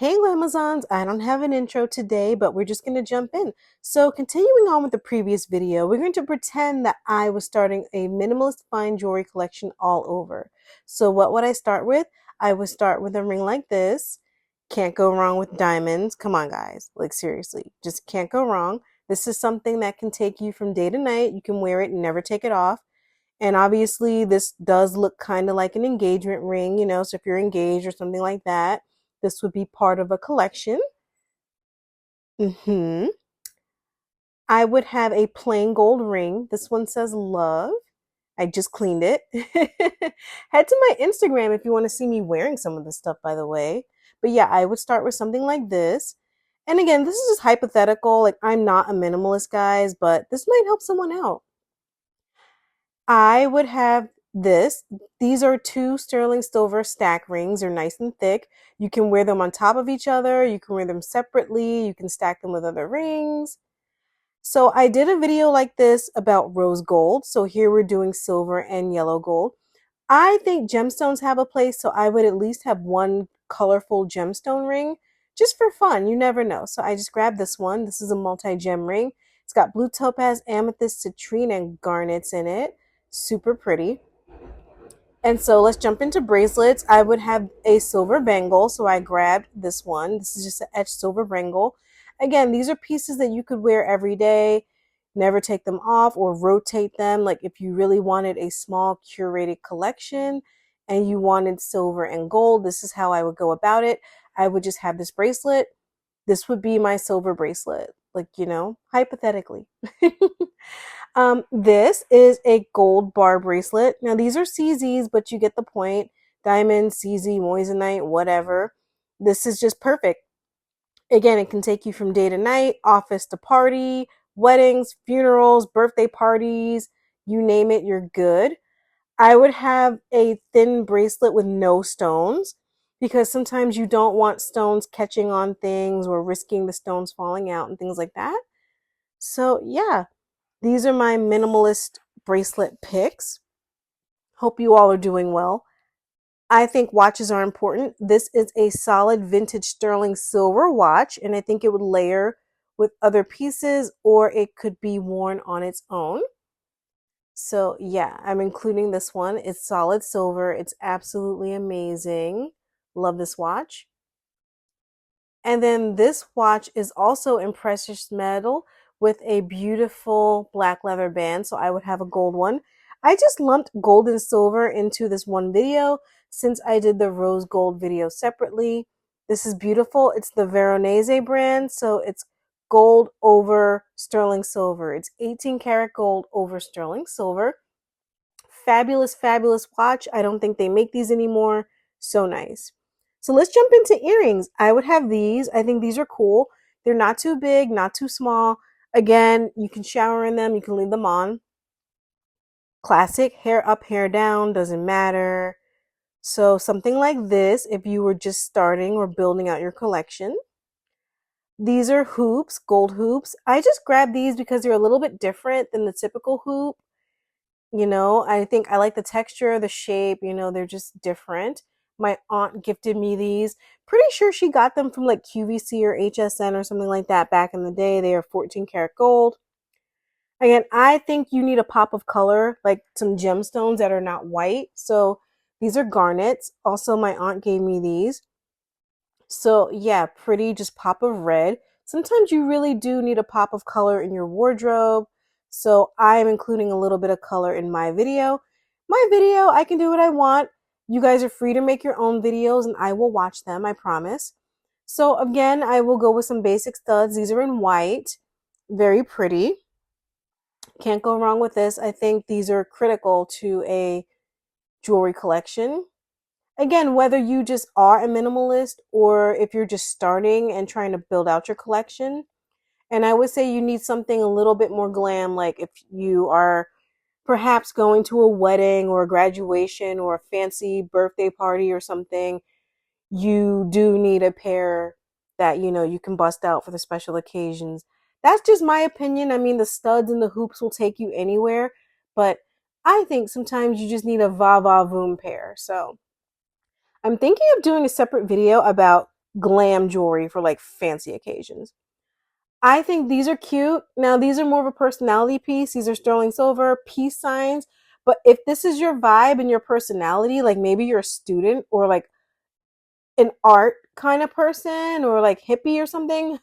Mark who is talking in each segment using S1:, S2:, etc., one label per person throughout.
S1: Hey Amazons, I don't have an intro today, but we're just going to jump in. So continuing on with the previous video, we're going to pretend that I was starting a minimalist fine jewelry collection all over. So what would I start with? I would start with a ring like this. Can't go wrong with diamonds. Come on guys, like seriously, just can't go wrong. This is something that can take you from day to night. You can wear it and never take it off. And obviously this does look kind of like an engagement ring, so if you're engaged or something like that, this would be part of a collection. I would have a plain gold ring. This one says love. I just cleaned it. Head to my Instagram if you want to see me wearing some of this stuff, by the way. But yeah, I would start with something like this. And again, this is just hypothetical. Like, I'm not a minimalist, guys, but this might help someone out. I would have this. These are two sterling silver stack rings. They're nice and thick. You can wear them on top of each other. You can wear them separately. You can stack them with other rings. So I did a video like this about rose gold. So here we're doing silver and yellow gold. I think gemstones have a place, so I would at least have one colorful gemstone ring just for fun. You never know. So I just grabbed this one. This is a multi-gem ring. It's got blue topaz, amethyst, citrine, and garnets in it. Super pretty. And so let's jump into bracelets. I would have a silver bangle, so I grabbed this one. This is just an etched silver bangle. Again, these are pieces that you could wear every day, never take them off or rotate them. Like if you really wanted a small curated collection and you wanted silver and gold, this is how I would go about it. I would just have this bracelet. This would be my silver bracelet, like, hypothetically. This is a gold bar bracelet. Now these are CZs, but you get the point. Diamond, CZ, moissanite, whatever. This is just perfect. Again, it can take you from day to night, office to party, weddings, funerals, birthday parties, you name it, you're good. I would have a thin bracelet with no stones because sometimes you don't want stones catching on things or risking the stones falling out and things like that. So yeah, these are my minimalist bracelet picks. Hope you all are doing well. I think watches are important. This is a solid vintage sterling silver watch, and I think it would layer with other pieces or it could be worn on its own. So yeah, I'm including this one. It's solid silver. It's absolutely amazing. Love this watch. And then this watch is also in precious metal with a beautiful black leather band. So I would have a gold one. I just lumped gold and silver into this one video since I did the rose gold video separately. This is beautiful. It's the Veronese brand. So it's gold over sterling silver. It's 18 karat gold over sterling silver. Fabulous, fabulous watch. I don't think they make these anymore. So nice. So let's jump into earrings. I would have these. I think these are cool. They're not too big, not too small. Again, you can shower in them. You can leave them on. Classic, hair up, hair down, doesn't matter. So something like this if you were just starting or building out your collection. These are hoops, gold hoops. I just grabbed these because they're a little bit different than the typical hoop. I think I like the texture, the shape, they're just different. My aunt gifted me these. Pretty sure she got them from like QVC or HSN or something like that back in the day. They are 14 karat gold. Again, I think you need a pop of color, like some gemstones that are not white. So these are garnets. Also, my aunt gave me these. So yeah, pretty, just pop of red. Sometimes you really do need a pop of color in your wardrobe. So I'm including a little bit of color in my video. My video, I can do what I want. You guys are free to make your own videos and I will watch them, I promise. So again, I will go with some basic studs. These are in white. Very pretty. Can't go wrong with this. I think these are critical to a jewelry collection. Again, whether you just are a minimalist or if you're just starting and trying to build out your collection. And I would say you need something a little bit more glam, like if you are perhaps going to a wedding or a graduation or a fancy birthday party or something, you do need a pair that, you can bust out for the special occasions. That's just my opinion. I mean, the studs and the hoops will take you anywhere, but I think sometimes you just need a va-va-voom pair. So I'm thinking of doing a separate video about glam jewelry for like fancy occasions. I think these are cute. Now, these are more of a personality piece. These are sterling silver, peace signs. But if this is your vibe and your personality, like maybe you're a student or like an art kind of person or like hippie or something,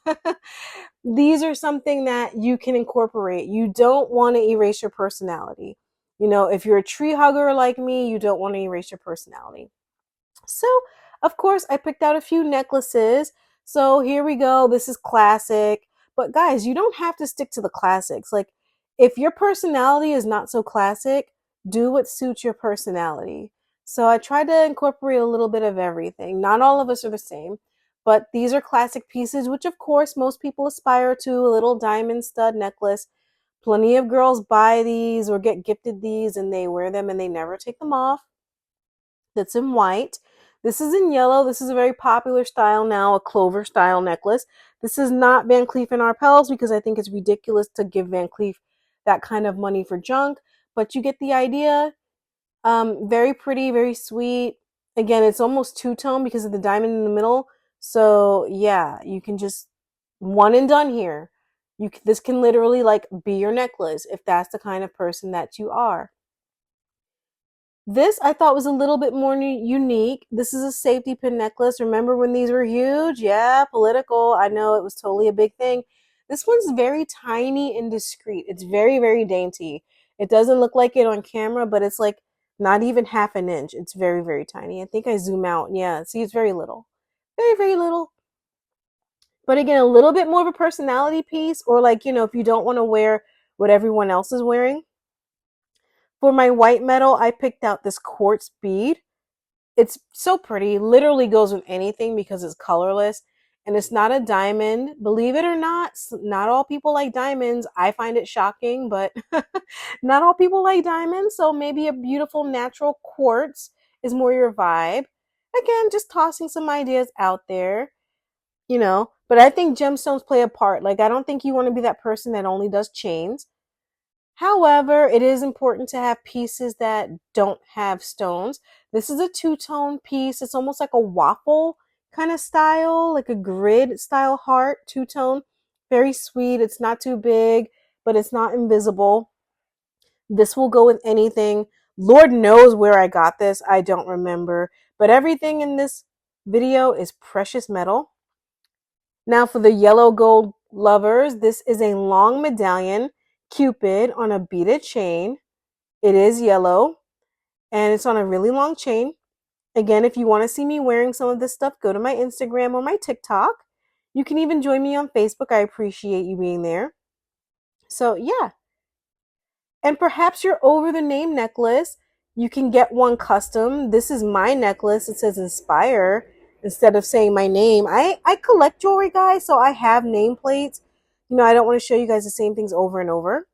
S1: these are something that you can incorporate. You don't want to erase your personality. You know, if you're a tree hugger like me, you don't want to erase your personality. So, of course, I picked out a few necklaces. So, here we go. This is classic. But, guys, you don't have to stick to the classics. Like, if your personality is not so classic, do what suits your personality. So, I tried to incorporate a little bit of everything. Not all of us are the same, but these are classic pieces, which, of course, most people aspire to a little diamond stud necklace. Plenty of girls buy these or get gifted these and they wear them and they never take them off. That's in white. This is in yellow. This is a very popular style now, a clover style necklace. This is not Van Cleef and Arpels because I think it's ridiculous to give Van Cleef that kind of money for junk, but you get the idea. Very pretty, very sweet. Again, it's almost two-tone because of the diamond in the middle. So yeah, you can just one and done here. This can literally like be your necklace if that's the kind of person that you are. This I thought was a little bit more unique. This is a safety pin necklace. Remember when these were huge? Yeah, political. I know it was totally a big thing. This one's very tiny and discreet. It's very, very dainty. It doesn't look like it on camera, but it's like not even half an inch. It's very, very tiny. I think I zoom out. Yeah, see, it's very little. Very, very little. But again, a little bit more of a personality piece, or like, you know, if you don't want to wear what everyone else is wearing. For my white metal, I picked out this quartz bead. It's so pretty, literally goes with anything because it's colorless and it's not a diamond. Believe it or not, not all people like diamonds. I find it shocking, but not all people like diamonds. So maybe a beautiful natural quartz is more your vibe. Again, just tossing some ideas out there, you know, but I think gemstones play a part. Like, I don't think you want to be that person that only does chains. However, it is important to have pieces that don't have stones. This is a two-tone piece. It's almost like a waffle kind of style, like a grid style heart, two-tone. Very sweet. It's not too big, but it's not invisible. This will go with anything. Lord knows where I got this. I don't remember. But everything in this video is precious metal. Now for the yellow gold lovers, this is a long medallion Cupid on a beaded chain. It is yellow and it's on a really long chain. Again, if you want to see me wearing some of this stuff, go to my Instagram or my TikTok. You can even join me on Facebook. I appreciate you being there. So, yeah. And perhaps you're over the name necklace. You can get one custom. This is my necklace. It says Inspire instead of saying my name. I collect jewelry, guys, so I have nameplates. You know, I don't want to show you guys the same things over and over.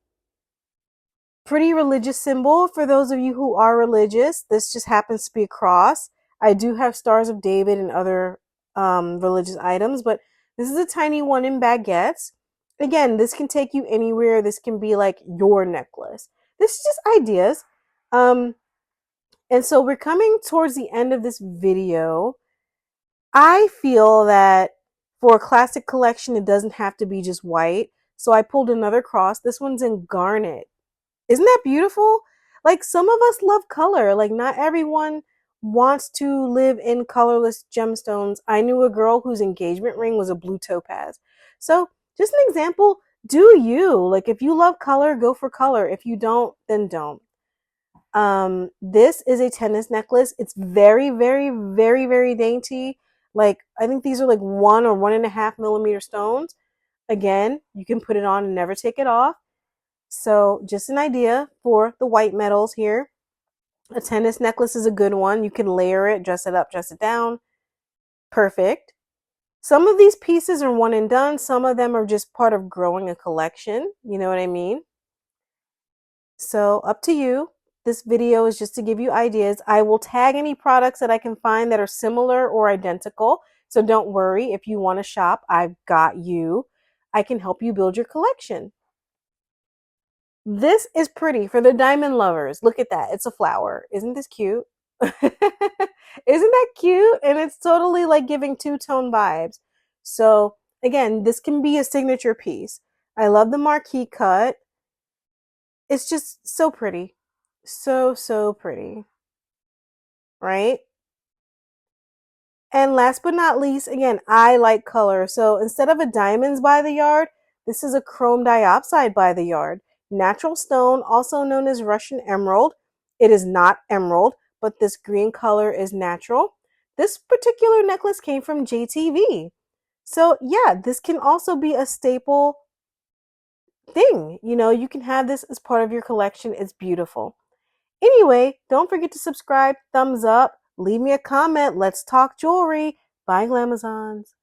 S1: Pretty religious symbol for those of you who are religious. This just happens to be a cross. I do have Stars of David and other religious items, but this is a tiny one in baguettes. Again, this can take you anywhere. This can be like your necklace. This is just ideas. And so we're coming towards the end of this video. I feel that for a classic collection, it doesn't have to be just white. So I pulled another cross. This one's in garnet. Isn't that beautiful? Like, some of us love color. Like, not everyone wants to live in colorless gemstones. I knew a girl whose engagement ring was a blue topaz. So, just an example, do you. Like, if you love color, go for color. If you don't, then don't. This is a tennis necklace. It's very, very, very, very dainty. Like, I think these are like 1 or 1.5 millimeter stones. Again, you can put it on and never take it off. So just an idea for the white metals here. A tennis necklace is a good one. You can layer it, dress it up, dress it down. Perfect. Some of these pieces are one and done. Some of them are just part of growing a collection. You know what I mean? So up to you. This video is just to give you ideas. I will tag any products that I can find that are similar or identical. So don't worry. If you want to shop, I've got you. I can help you build your collection. This is pretty for the diamond lovers. Look at that. It's a flower. Isn't this cute? Isn't that cute? And it's totally like giving two-tone vibes. So again, this can be a signature piece. I love the marquee cut. It's just so pretty. So, so pretty, right? And last but not least, again, I like color. So instead of a diamonds by the yard, this is a chrome diopside by the yard. Natural stone, also known as Russian emerald. It is not emerald, but this green color is natural. This particular necklace came from JTV. So yeah, this can also be a staple thing. You know, you can have this as part of your collection. It's beautiful. Anyway, don't forget to subscribe, thumbs up, leave me a comment. Let's talk jewelry. Bye, Glamazons.